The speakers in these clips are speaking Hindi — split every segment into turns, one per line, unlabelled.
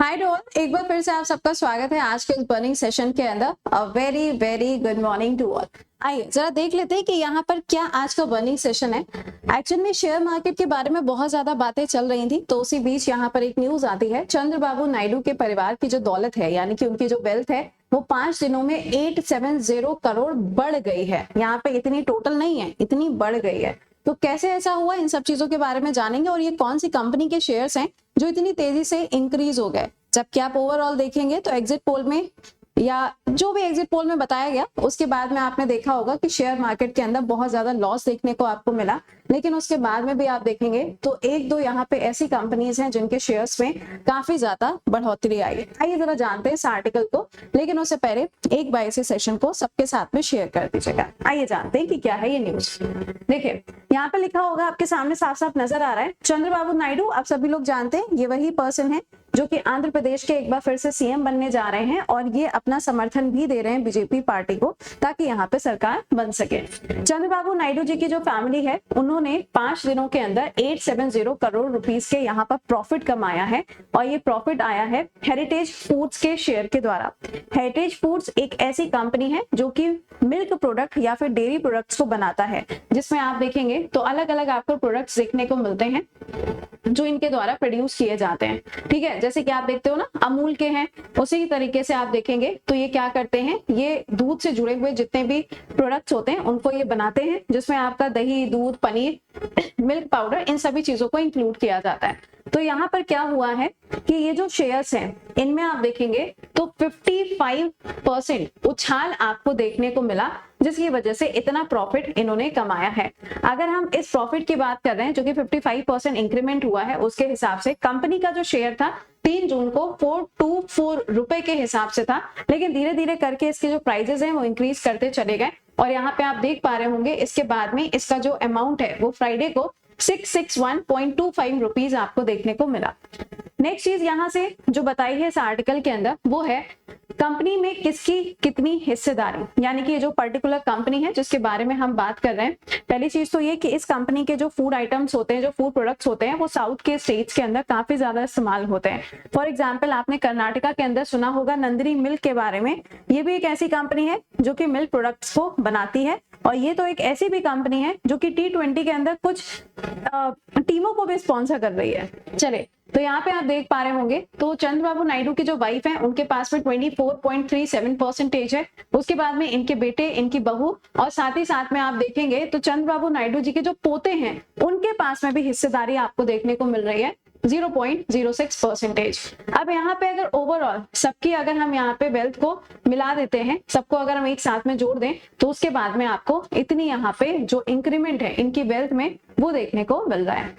हाय डॉल, एक बार फिर से आप सबका स्वागत है आज के इस बर्निंग सेशन के अंदर। A very very good morning to all. आइए जरा देख लेते हैं कि यहाँ पर क्या आज का बर्निंग सेशन है। एक्चुअल में शेयर मार्केट के बारे में बहुत ज्यादा बातें चल रही थी, तो उसी बीच यहाँ पर एक न्यूज आती है। चंद्रबाबू नायडू के परिवार की जो दौलत है, यानी कि उनकी जो वेल्थ है, वो 5 दिनों में 870 करोड़ बढ़ गई है। यहाँ पे इतनी टोटल नहीं है, इतनी बढ़ गई है। तो कैसे ऐसा हुआ, इन सब चीजों के बारे में जानेंगे। और ये कौन सी कंपनी के शेयर्स हैं जो इतनी तेजी से इंक्रीज हो गए। जबकि आप ओवरऑल देखेंगे तो एग्जिट पोल में या जो भी एग्जिट पोल में बताया गया, उसके बाद में आपने देखा होगा कि शेयर मार्केट के अंदर बहुत ज्यादा लॉस देखने को आपको मिला। लेकिन उसके बाद में भी आप देखेंगे तो एक दो यहाँ पे ऐसी कंपनीज हैं जिनके शेयर्स में काफी ज्यादा बढ़ोतरी आई है। आइए जरा जानते हैं इस आर्टिकल को, लेकिन उससे पहले एक बार इस सेशन को सबके साथ में शेयर कर दीजिएगा। आइए जानते हैं कि क्या है ये न्यूज। देखिए यहाँ पे लिखा होगा, आपके सामने साफ साफ नजर आ रहा है, चंद्रबाबू नायडू। आप सभी लोग जानते हैं ये वही पर्सन है जो कि आंध्र प्रदेश के एक बार फिर से सीएम बनने जा रहे हैं, और ये अपना समर्थन भी दे रहे हैं बीजेपी पार्टी को, ताकि यहाँ पे सरकार बन सके। चंद्रबाबू नायडू जी की जो फैमिली है, उन्होंने 5 दिनों के अंदर 870 करोड़ रुपीस के यहाँ पर प्रॉफिट कमाया है। और ये प्रॉफिट आया है हेरिटेज फूड्स के शेयर के द्वारा। हेरिटेज फूड्स एक ऐसी कंपनी है जो कि मिल्क प्रोडक्ट या फिर डेयरी प्रोडक्ट्स को बनाता है, जिसमें आप देखेंगे तो अलग अलग आपको प्रोडक्ट्स देखने को मिलते हैं जो इनके द्वारा प्रोड्यूस किए जाते हैं। ठीक है, जैसे कि आप देखते हो ना, अमूल के हैं, उसी तरीके से आप देखेंगे तो ये क्या करते हैं, ये दूध से जुड़े हुए जितने भी प्रोडक्ट्स होते हैं उनको ये बनाते हैं, जिसमें आपका दही, दूध, पनीर, मिल्क पाउडर, इन सभी चीजों को इंक्लूड किया जाता है। तो यहाँ पर क्या हुआ है कि ये जो शेयर्स हैं, इनमें आप देखेंगे तो 55% उछाल आपको देखने को मिला, जिसकी वजह से इतना प्रॉफिट इन्होंने कमाया है। अगर हम इस प्रॉफिट की बात कर रहे हैं जो कि 55% इंक्रीमेंट हुआ है, उसके हिसाब से कंपनी का जो शेयर था 3 जून को 424 रुपए के हिसाब से था, लेकिन धीरे धीरे करके इसके जो प्राइजेस हैं वो इंक्रीज करते चले गए। और यहाँ पे आप देख पा रहे होंगे इसके बाद में इसका जो अमाउंट है वो फ्राइडे को 661.25 रुपीज आपको देखने को मिला। नेक्स्ट चीज यहाँ से जो बताई है इस आर्टिकल के अंदर, वो है कंपनी में किसकी कितनी हिस्सेदारी, यानी कि ये जो पर्टिकुलर कंपनी है जिसके बारे में हम बात कर रहे हैं। पहली चीज तो ये कि इस कंपनी के जो फूड आइटम्स होते हैं, जो फूड प्रोडक्ट्स होते हैं, वो साउथ के स्टेट्स के अंदर काफी ज्यादा इस्तेमाल होते हैं। फॉर एग्जाम्पल आपने कर्नाटका के अंदर सुना होगा नंदिनी मिल्क के बारे में। ये भी एक ऐसी कंपनी है जो कि मिल्क प्रोडक्ट्स को बनाती है। और ये तो एक ऐसी भी कंपनी है जो कि T20 के अंदर कुछ टीमों को भी स्पॉन्सर कर रही है। चले, तो यहाँ पे आप देख पा रहे होंगे तो चंद्रबाबू नायडू की जो वाइफ है, उनके पास में 24.37% है। उसके बाद में इनके बेटे, इनकी बहू, और साथ ही साथ में आप देखेंगे तो चंद्रबाबू नायडू जी के जो पोते हैं, उनके पास में भी हिस्सेदारी आपको देखने को मिल रही है 0.06%। अब यहाँ पे अगर ओवरऑल सबकी अगर हम यहाँ पे वेल्थ को मिला देते हैं, सबको अगर हम एक साथ में जोड़ दें, तो उसके बाद में आपको इतनी यहाँ पे जो इंक्रीमेंट है इनकी वेल्थ में वो देखने को मिल रहा है।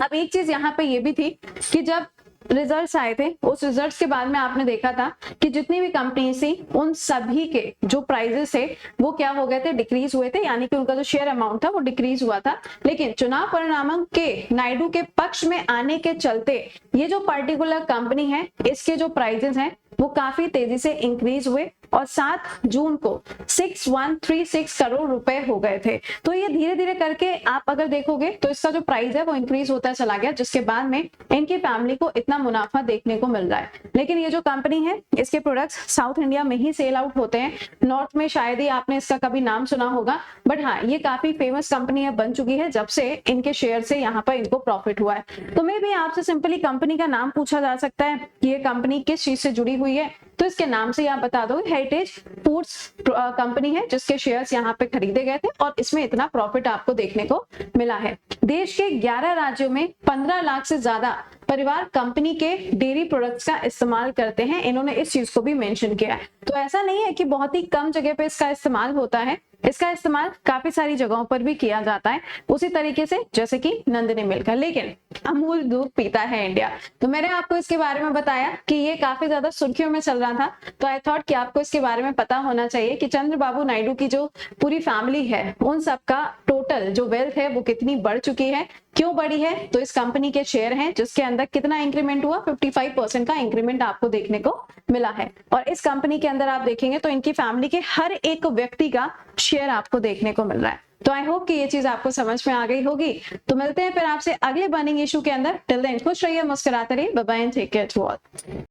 अब एक चीज यहाँ पे ये भी थी कि जब रिजल्ट्स आए थे, उस रिजल्ट्स के बाद में आपने देखा था कि जितनी भी कंपनीज थी उन सभी के जो प्राइजेस थे वो क्या हो गए थे, डिक्रीज हुए थे, यानी कि उनका जो शेयर अमाउंट था वो डिक्रीज हुआ था। लेकिन चुनाव परिणामों के नायडू के पक्ष में आने के चलते ये जो पर्टिकुलर कंपनी है, इसके जो प्राइजेस हैं वो काफी तेजी से इंक्रीज हुए और 7 जून को 6136 करोड़ रुपए हो गए थे। तो ये धीरे धीरे करके आप अगर देखोगे तो इसका जो प्राइस है वो इंक्रीज होता चला गया, जिसके बाद में इनकी फैमिली को इतना मुनाफा देखने को मिल रहा है। लेकिन ये जो कंपनी है, इसके प्रोडक्ट्स साउथ इंडिया में ही सेल आउट होते हैं, नॉर्थ में शायद ही आपने इसका कभी नाम सुना होगा। बट हाँ, ये काफी फेमस कंपनी है, बन चुकी है जब से इनके शेयर से यहाँ पर इनको प्रॉफिट हुआ है। तो मे भी आपसे सिंपली कंपनी का नाम पूछा जा सकता है कि ये कंपनी किस चीज से जुड़ी हुई है, तो इसके नाम से आप बता दो हेरिटेज फूड्स कंपनी है, जिसके शेयर्स यहाँ पे खरीदे गए थे और इसमें इतना प्रॉफिट आपको देखने को मिला है। देश के 11 राज्यों में 15 लाख से ज्यादा परिवार कंपनी के डेयरी प्रोडक्ट्स का इस्तेमाल करते हैं। इन्होंने इस चीज को भी मेंशन किया है। तो ऐसा नहीं है कि बहुत ही कम जगह पे इसका इस्तेमाल होता है, इसका इस्तेमाल काफी सारी जगहों पर भी किया जाता है, उसी तरीके से जैसे कि नंदिनी मिल्क है। लेकिन अमूल दूध पीता है इंडिया। तो मैंने आपको इसके बारे में बताया कि ये काफी ज्यादा सुर्खियों में चल रहा था, तो आई थॉट कि आपको इसके बारे में पता होना चाहिए कि चंद्रबाबू नायडू की जो पूरी फैमिली है, उन सबका टोटल जो वेल्थ है वो कितनी बढ़ चुकी है, क्यों बढ़ी है। तो इस कंपनी के शेयर हैं जिसके अंदर कितना इंक्रीमेंट हुआ, 55% का इंक्रीमेंट आपको देखने को मिला है। और इस कंपनी के अंदर आप देखेंगे तो इनकी फैमिली के हर एक व्यक्ति का शेयर आपको देखने को मिल रहा है। तो आई होप कि ये चीज आपको समझ में आ गई होगी। तो मिलते हैं फिर आपसे अगले बर्निंग इशू के अंदर। टिल देन खुश रहिए, मुस्कुराते रहिए। Bye bye and take care to all.